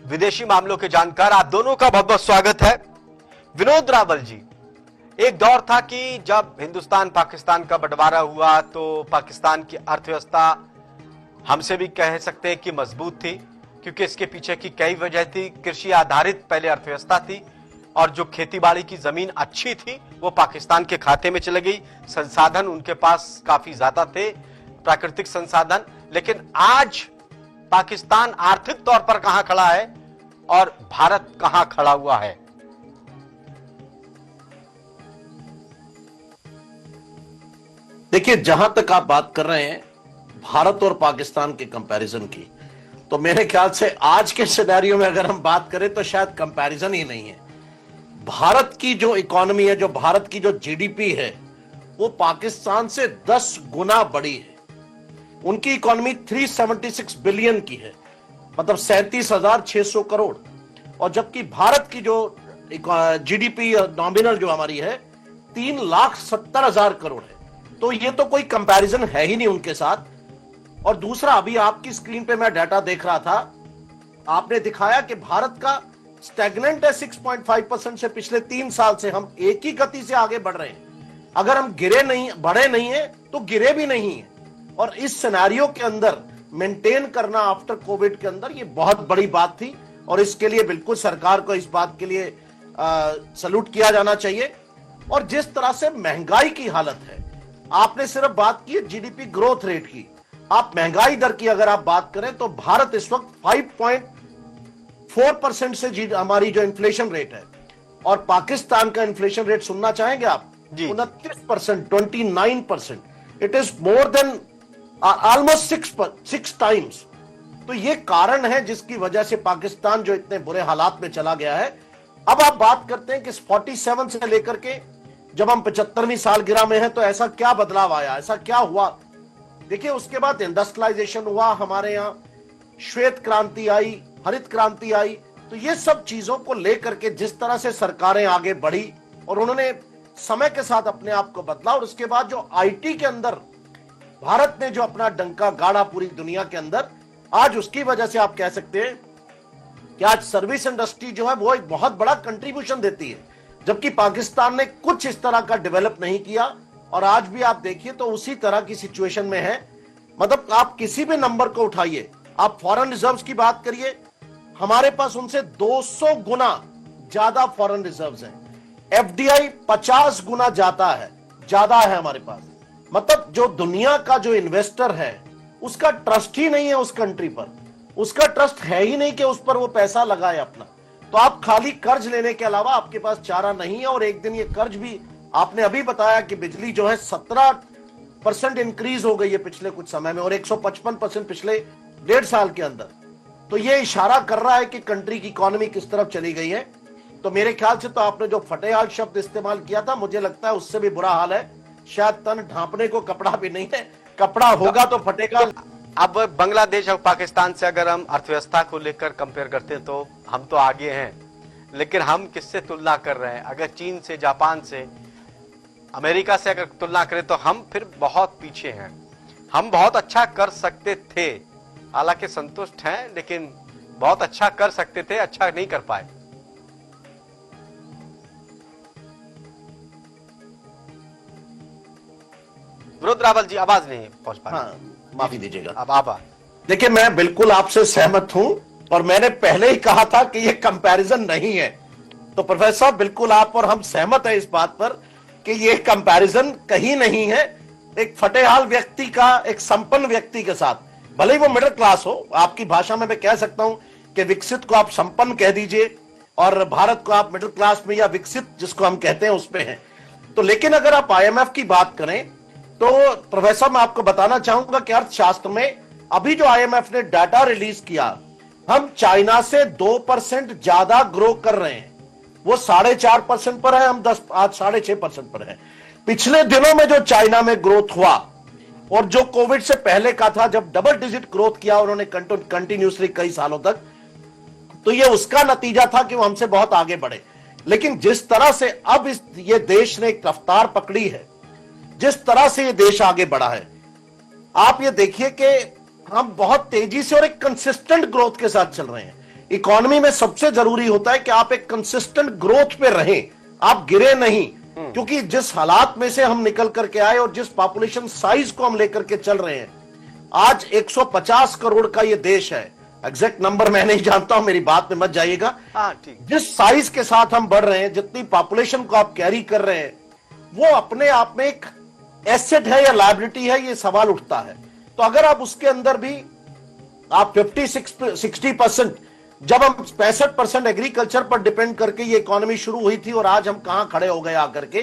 विदेशी मामलों के जानकार, आप दोनों का बहुत बहुत स्वागत है। विनोद रावल जी, एक दौर था कि जब हिंदुस्तान पाकिस्तान का बंटवारा हुआ तो पाकिस्तान की अर्थव्यवस्था हमसे भी कह सकते हैं कि मजबूत थी, क्योंकि इसके पीछे की कई वजह थी। कृषि आधारित पहले अर्थव्यवस्था थी और जो खेतीबाड़ी की जमीन अच्छी थी वो पाकिस्तान के खाते में चली गई। संसाधन उनके पास काफी ज्यादा थे, प्राकृतिक संसाधन। लेकिन आज पाकिस्तान आर्थिक तौर पर कहां खड़ा है और भारत कहां खड़ा हुआ है? देखिए, जहां तक आप बात कर रहे हैं भारत और पाकिस्तान के कंपैरिजन की, तो मेरे ख्याल से आज के सिनेरियो में अगर हम बात करें तो शायद कंपैरिजन ही नहीं है। भारत की जो इकोनॉमी है, जो भारत की जो जीडीपी है, वो पाकिस्तान से 10 गुना बड़ी है। उनकी इकोनॉमी 376 बिलियन की है, मतलब 37,600 करोड़। और जबकि भारत की जो जीडीपी नॉमिनल जो हमारी है 3,70,000 करोड़ है। तो ये तो कोई कंपैरिजन है ही नहीं उनके साथ। और दूसरा, अभी आपकी स्क्रीन पे मैं डाटा देख रहा था, आपने दिखाया कि भारत का स्टैग्नेंट है 6.5% से। पिछले 3 साल से हम एक ही गति से आगे बढ़ रहे हैं। अगर हम गिरे नहीं, बढ़े नहीं है तो गिरे भी नहीं है। और इस सिनेरियो के अंदर मेंटेन करना आफ्टर कोविड के अंदर, ये बहुत बड़ी बात थी। और इसके लिए बिल्कुल सरकार को इस बात के लिए सैल्यूट किया जाना चाहिए। और जिस तरह से महंगाई की हालत है, आपने सिर्फ बात की जीडीपी ग्रोथ रेट की, आप महंगाई दर की अगर आप बात करें तो भारत इस वक्त 5.4% से हमारी जो इन्फ्लेशन रेट है, और पाकिस्तान का इन्फ्लेशन रेट सुनना चाहेंगे आप? 29%, 29%। It is more than almost 6 times. तो ये कारण है जिसकी वजह से पाकिस्तान जो इतने बुरे हालात में चला गया है। अब आप बात करते हैं कि 47 से लेकर के जब हम 75वीं सालगिरह में हैं तो ऐसा क्या बदलाव आया, ऐसा क्या हुआ? देखिए, उसके बाद इंडस्ट्रियलाइजेशन हुआ, हमारे यहां श्वेत क्रांति आई, हरित क्रांति आई। तो ये सब चीजों को लेकर के जिस तरह से सरकारें आगे बढ़ी और उन्होंने समय के साथ अपने आप को बदला, और उसके बाद जो आईटी के अंदर भारत ने जो अपना डंका गाड़ा पूरी दुनिया के अंदर, आज उसकी वजह से आप कह सकते हैं कि आज सर्विस इंडस्ट्री जो है वो एक बहुत बड़ा कंट्रीब्यूशन देती है। जबकि पाकिस्तान ने कुछ इस तरह का डेवलप नहीं किया। और आज भी आप देखिए तो उसी तरह की सिचुएशन में है। मतलब आप किसी भी नंबर को उठाइए, आप फॉरेन रिजर्व्स की बात करिए, हमारे पास उनसे 200 गुना ज्यादा फॉरेन रिजर्व्स हैं। एफडीआई 50 गुना ज्यादा है हमारे पास। मतलब जो दुनिया का जो इन्वेस्टर है उसका ट्रस्ट ही नहीं है उस कंट्री पर, उसका ट्रस्ट है ही नहीं कि उस पर वो पैसा लगाए अपना। तो आप खाली कर्ज लेने के अलावा आपके पास चारा नहीं है। और एक दिन ये कर्ज भी, आपने अभी बताया कि बिजली जो है 17% इंक्रीज हो गई है पिछले कुछ समय में, और 155% पिछले 1.5 साल के अंदर। तो ये इशारा कर रहा है कि कंट्री की इकोनॉमी किस तरफ चली गई है। तो मेरे ख्याल से तो आपने जो फटेहाल शब्द इस्तेमाल किया था, मुझे लगता है उससे भी बुरा हाल है। शायद तन ढांपने को कपड़ा भी नहीं है, कपड़ा होगा तो फटेगा। अब बांग्लादेश और पाकिस्तान से अगर हम अर्थव्यवस्था को लेकर कंपेयर करते हैं तो हम तो आगे हैं, लेकिन हम किससे तुलना कर रहे हैं? अगर चीन से, जापान से, अमेरिका से अगर तुलना करें तो हम फिर बहुत पीछे हैं। हम बहुत अच्छा कर सकते थे, हालांकि संतुष्ट हैं, लेकिन बहुत अच्छा कर सकते थे, अच्छा नहीं कर पाए। विनोद रावल जी, आवाज नहीं पहुंच पा रही। हाँ, माफी दीजिएगा। अब आप देखिए, मैं बिल्कुल आपसे सहमत हूं, और मैंने पहले ही कहा था कि ये कंपैरिजन नहीं है। तो प्रोफेसर साहब, बिल्कुल आप और हम सहमत हैं इस बात पर कि ये कंपैरिजन कहीं नहीं है। एक फटेहाल व्यक्ति का एक संपन्न व्यक्ति के साथ, भले ही वो मिडिल क्लास हो, आपकी भाषा में मैं कह सकता हूं कि विकसित को आप संपन्न कह दीजिए और भारत को आप मिडिल क्लास में या विकसित जिसको हम कहते हैं उसमें है। तो लेकिन अगर आप आईएमएफ की बात करें तो प्रोफेसर, मैं आपको बताना चाहूंगा कि अर्थशास्त्र में अभी जो आईएमएफ ने डाटा रिलीज किया, हम चाइना से 2% ज्यादा ग्रो कर रहे हैं। वो 4.5% पर है, हम आज 6.5% पर है। पिछले दिनों में जो चाइना में ग्रोथ हुआ और जो कोविड से पहले का था, जब डबल डिजिट ग्रोथ किया उन्होंने कंटिन्यूसली कई सालों तक, तो ये उसका नतीजा था कि वो हमसे बहुत आगे बढ़े। लेकिन जिस तरह से अब ये देश ने एक रफ्तार पकड़ी है, जिस तरह से ये देश आगे बढ़ा है, आप ये देखिए कि हम बहुत तेजी से और एक कंसिस्टेंट ग्रोथ के साथ चल रहे हैं। इकोनॉमी में सबसे जरूरी होता है कि आप एक कंसिस्टेंट ग्रोथ पे रहें, आप गिरे नहीं। क्योंकि जिस हालात में से हम निकल करके आए और जिस पॉपुलेशन साइज को हम लेकर के चल रहे हैं, आज 150 करोड़ का ये देश है। एग्जैक्ट नंबर मैं नहीं जानता हूं, मेरी बात में मत जाइएगा। जिस साइज के साथ हम बढ़ रहे हैं, जितनी पॉपुलेशन को आप कैरी कर रहे हैं, वो अपने आप में एक एसेट है या लायबिलिटी है, ये सवाल उठता है। तो अगर आप उसके अंदर भी आप 50-60%, जब हम 65% एग्रीकल्चर पर डिपेंड करके ये इकोनॉमी शुरू हुई थी और आज हम कहां खड़े हो गए आकर के,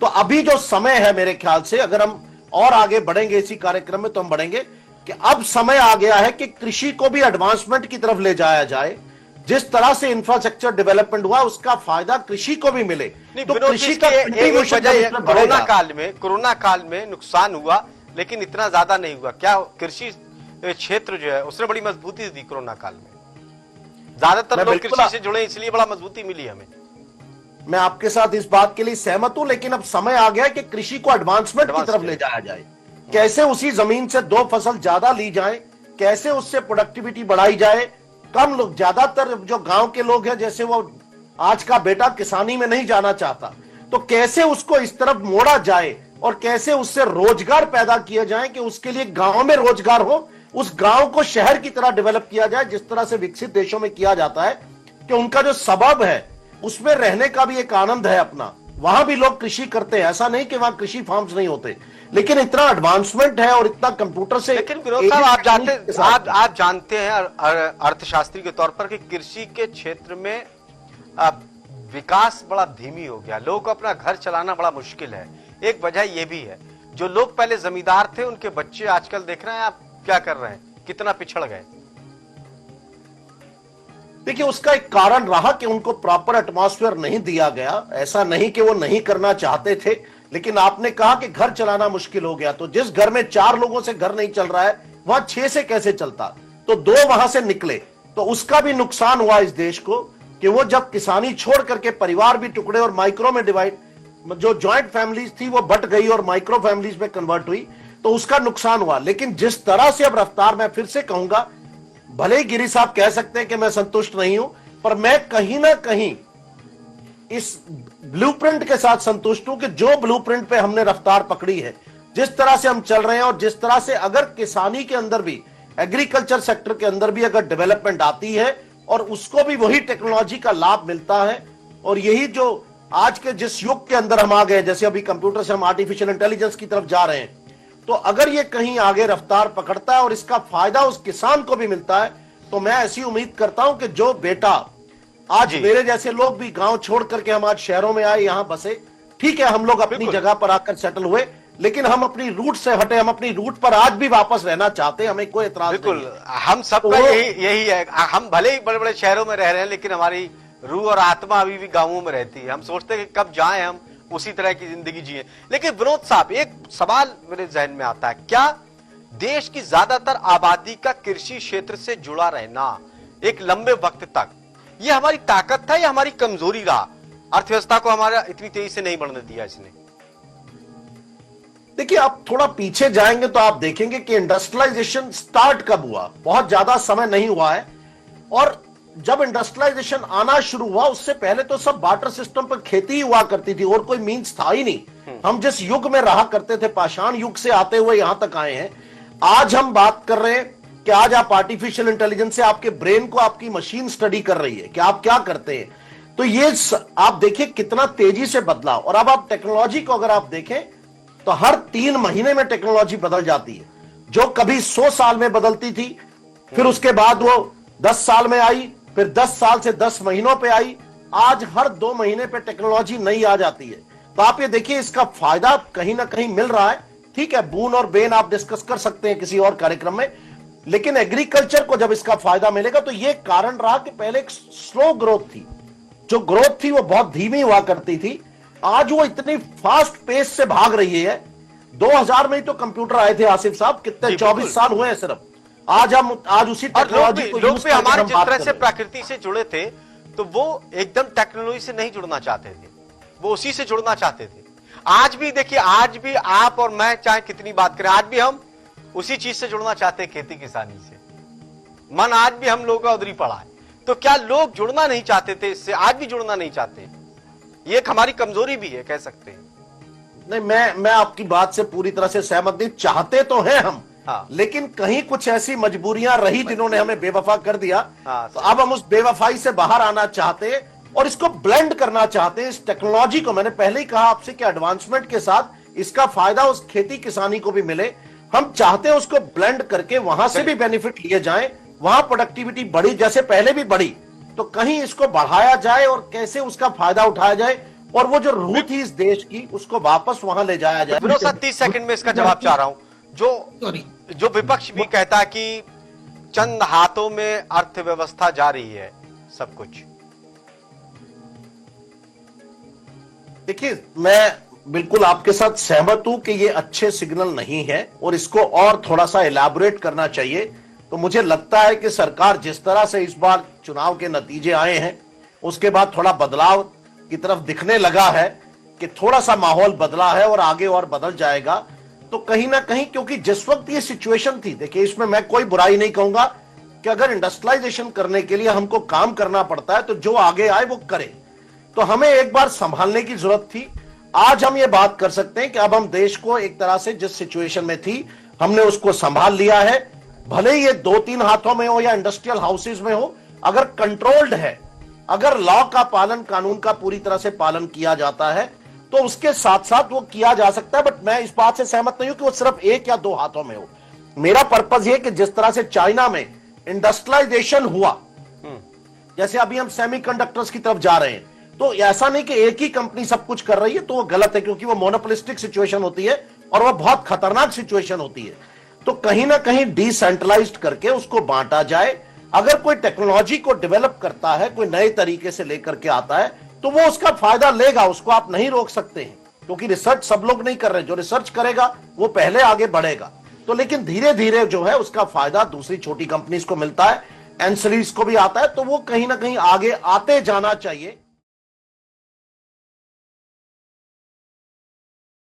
तो अभी जो समय है मेरे ख्याल से, अगर हम और आगे बढ़ेंगे इसी कार्यक्रम में तो हम बढ़ेंगे कि अब समय आ गया है कि कृषि को भी एडवांसमेंट की तरफ ले जाया जाए। जिस तरह से इंफ्रास्ट्रक्चर डेवलपमेंट हुआ उसका फायदा कृषि को भी मिले। तो कृषि का कोरोना काल में नुकसान हुआ, लेकिन इतना ज्यादा नहीं हुआ। क्या कृषि क्षेत्र जो है उसने बड़ी मजबूती दी कोरोना काल में? ज्यादातर लोग कृषि से जुड़े, इसलिए बड़ा मजबूती मिली हमें। मैं आपके साथ इस बात के लिए सहमत हूं, लेकिन अब समय आ गया है कि कृषि को एडवांसमेंट की तरफ ले जाया जाए। कैसे उसी जमीन से 2 फसल ज्यादा ली जाए, कैसे उससे प्रोडक्टिविटी बढ़ाई जाए। कम लोग, ज्यादातर जो गांव के लोग हैं, जैसे वो आज का बेटा किसानी में नहीं जाना चाहता, तो कैसे उसको इस तरफ मोड़ा जाए और कैसे उससे रोजगार पैदा किया जाए कि उसके लिए गांव में रोजगार हो, उस गांव को शहर की तरह डेवलप किया जाए, जिस तरह से विकसित देशों में किया जाता है कि उनका जो सबब है उसमें रहने का भी एक आनंद है अपना। वहां भी लोग कृषि करते हैं, ऐसा नहीं कि वहां कृषि फार्म्स नहीं होते, लेकिन इतना एडवांसमेंट है और इतना कंप्यूटर से। लेकिन विनोद साहब, आप जानते हैं अर्थशास्त्री के तौर पर कि कृषि के क्षेत्र में विकास बड़ा धीमी हो गया। लोगों को अपना घर चलाना बड़ा मुश्किल है। एक वजह यह भी है, जो लोग पहले जमींदार थे उनके बच्चे आजकल देख रहे हैं आप क्या कर रहे हैं, कितना पिछड़ गए। देखिए, उसका एक कारण रहा कि उनको प्रॉपर एटमॉस्फेयर नहीं दिया गया। ऐसा नहीं कि वो नहीं करना चाहते थे, लेकिन आपने कहा कि घर चलाना मुश्किल हो गया, तो जिस घर में 4 लोगों से घर नहीं चल रहा है वहां 6 से कैसे चलता? तो 2 वहां से निकले, तो उसका भी नुकसान हुआ इस देश को कि वो जब किसानी छोड़ करके परिवार भी टुकड़े और माइक्रो में डिवाइड, जो ज्वाइंट फैमिलीज थी वो बट गई और माइक्रो फैमिलीज में कन्वर्ट हुई, तो उसका नुकसान हुआ। लेकिन जिस तरह से अब रफ्तार, मैं फिर से कहूंगा, भले ही गिरी साहब कह सकते हैं कि मैं संतुष्ट नहीं हूं, पर मैं कहीं ना कहीं इस ब्लूप्रिंट के साथ संतुष्ट हूं कि जो ब्लूप्रिंट पे हमने रफ्तार पकड़ी है, जिस तरह से हम चल रहे हैं, और जिस तरह से अगर किसानी के अंदर भी, एग्रीकल्चर सेक्टर के अंदर भी अगर डेवलपमेंट आती है और उसको भी वही टेक्नोलॉजी का लाभ मिलता है, और यही जो आज के जिस युग के अंदर हम आ गए, जैसे अभी कंप्यूटर से हम आर्टिफिशियल इंटेलिजेंस की तरफ जा रहे हैं, तो अगर ये कहीं आगे रफ्तार पकड़ता है और इसका फायदा उस किसान को भी मिलता है, तो मैं ऐसी उम्मीद करता हूं कि जो बेटा आज मेरे जैसे लोग भी गांव छोड़ करके हम आज शहरों में आए, यहां बसे, ठीक है, हम लोग अपनी जगह पर आकर सेटल हुए, लेकिन हम अपनी रूट से हटे, हम अपनी रूट पर आज भी वापस रहना चाहते हैं, हमें कोई एतराज नहीं। बिल्कुल, हम सबका यही है। हम भले ही बड़े बड़े शहरों में रह रहे हैं, लेकिन हमारी रूह और आत्मा अभी भी गांवों में रहती है। हम सोचते हैं कि कब जाएं हम उसी तरह की जिंदगी जिए। लेकिन विनोद साहब, एक सवाल मेरे जहन में आता है, क्या देश की ज्यादातर आबादी का कृषि क्षेत्र से जुड़ा रहना एक लंबे वक्त तक, यह हमारी ताकत था या हमारी कमजोरी रहा? अर्थव्यवस्था को हमारा इतनी तेजी से नहीं बढ़ने दिया इसने। देखिए, आप थोड़ा पीछे जाएंगे तो आप देखेंगे कि इंडस्ट्रियलाइजेशन स्टार्ट कब हुआ, बहुत ज्यादा समय नहीं हुआ है। और जब इंडस्ट्रियलाइजेशन आना शुरू हुआ, उससे पहले तो सब बार्टर सिस्टम पर खेती ही हुआ करती थी और कोई मीन्स था ही नहीं। हम जिस युग में रहा करते थे, पाषाण युग से आते हुए यहां तक आए हैं। आज हम बात कर रहे हैं कि आज आप आर्टिफिशियल इंटेलिजेंस से आपके ब्रेन को आपकी मशीन स्टडी कर रही है कि आप क्या करते हैं। तो ये आप देखिए कितना तेजी से बदला। और अब आप टेक्नोलॉजी को अगर आप देखें तो हर 3 महीने में टेक्नोलॉजी बदल जाती है। जो कभी 100 साल में बदलती थी, फिर उसके बाद वो 10 साल में आई, फिर 10 साल से 10 महीनों पे आई, आज हर 2 महीने पे टेक्नोलॉजी नई आ जाती है। तो आप ये देखिए, इसका फायदा कहीं ना कहीं मिल रहा है। ठीक है, बून और बेन आप डिस्कस कर सकते हैं किसी और कार्यक्रम में, लेकिन एग्रीकल्चर को जब इसका फायदा मिलेगा तो ये कारण रहा कि पहले एक स्लो ग्रोथ थी, जो ग्रोथ थी वो बहुत धीमी हुआ करती थी, आज वो इतनी फास्ट पेस से भाग रही है। 2000 में ही तो कंप्यूटर आए थे आसिफ साहब, कितने 24 साल हुए हैं सिर्फ। आज उसी टेक्नोलॉजी को यूज करके हमारे जिस तरह से प्रकृति से जुड़े थे, तो वो एकदम टेक्नोलॉजी से नहीं जुड़ना चाहते थे, वो उसी से जुड़ना चाहते थे। आज भी देखिए, आज भी आप और मैं चाहे कितनी बात करें, आज भी हम उसी चीज से जुड़ना चाहते हैं, खेती किसानी से। मन आज भी हम लोगों का उधरी पड़ा है। तो क्या लोग जुड़ना नहीं चाहते थे इससे? आज भी जुड़ना नहीं चाहते? ये एक हमारी कमजोरी भी है, कह सकते हैं। नहीं, मैं आपकी बात से पूरी तरह से सहमत नहीं। चाहते तो हैं हम, हाँ। लेकिन कहीं कुछ ऐसी मजबूरियां रही जिन्होंने हमें बेवफा कर दिया। हाँ, तो अब हम उस बेवफाई से बाहर आना चाहते हैं और इसको ब्लेंड करना चाहते हैं। इस टेक्नोलॉजी को, मैंने पहले ही कहा आपसे कि एडवांसमेंट के साथ इसका फायदा उस खेती किसानी को भी मिले। हम चाहते हैं उसको ब्लेंड करके वहां से भी बेनिफिट लिए जाए, वहां प्रोडक्टिविटी बढ़ी जैसे पहले भी बढ़ी, तो कहीं इसको बढ़ाया जाए और कैसे उसका फायदा उठाया जाए और वो जो रूह थी इस देश की उसको वापस वहां ले जाया जाए। विनोद सर, 30 सेकंड में इसका जवाब चाह रहा हूं। जो विपक्ष भी कहता है कि चंद हाथों में अर्थव्यवस्था जा रही है सब कुछ। देखिए, मैं बिल्कुल आपके साथ सहमत हूं कि ये अच्छे सिग्नल नहीं है और इसको और थोड़ा सा इलैबोरेट करना चाहिए। तो मुझे लगता है कि सरकार जिस तरह से इस बार चुनाव के नतीजे आए हैं उसके बाद थोड़ा बदलाव की तरफ दिखने लगा है कि थोड़ा सा माहौल बदला है और आगे और बदल जाएगा। तो कहीं ना कहीं, क्योंकि जिस वक्त ये सिचुएशन थी, देखिए इसमें मैं कोई बुराई नहीं कहूंगा कि अगर इंडस्ट्रियलाइजेशन करने के लिए हमको काम करना पड़ता है तो जो आगे आए वो करे। तो हमें एक बार संभालने की जरूरत थी। आज हम ये बात कर सकते हैं कि अब हम देश को एक तरह से जिस सिचुएशन में थी हमने उसको संभाल लिया है। भले ही ये 2-3 हाथों में हो या इंडस्ट्रियल हाउसेज में हो, अगर कंट्रोल्ड है, अगर लॉ का पालन, कानून का पूरी तरह से पालन किया जाता है तो उसके साथ साथ वो किया जा सकता है। बट मैं इस बात से सहमत नहीं हूं कि वो सिर्फ 1 या 2 हाथों में हो। मेरा पर्पज ये कि जिस तरह से चाइना में इंडस्ट्रियलाइजेशन हुआ, जैसे अभी हम सेमीकंडक्टर्स की तरफ जा रहे हैं, तो ऐसा नहीं कि एक ही कंपनी सब कुछ कर रही है, तो वो गलत है, क्योंकि वो मोनोपोलिस्टिक सिचुएशन होती है और वो बहुत खतरनाक सिचुएशन होती है। तो कहीं ना कहीं डिसेंट्रलाइज्ड करके उसको बांटा जाए। अगर कोई टेक्नोलॉजी को डेवलप करता है, कोई नए तरीके से लेकर के आता है, तो वो उसका फायदा लेगा, उसको आप नहीं रोक सकते हैं, क्योंकि रिसर्च सब लोग नहीं कर रहे। जो रिसर्च करेगा वो पहले आगे बढ़ेगा। तो लेकिन धीरे धीरे जो है उसका फायदा दूसरी छोटी कंपनीज को मिलता है, एंसरीज को भी आता है, तो वो कहीं ना कहीं आगे आते जाना चाहिए।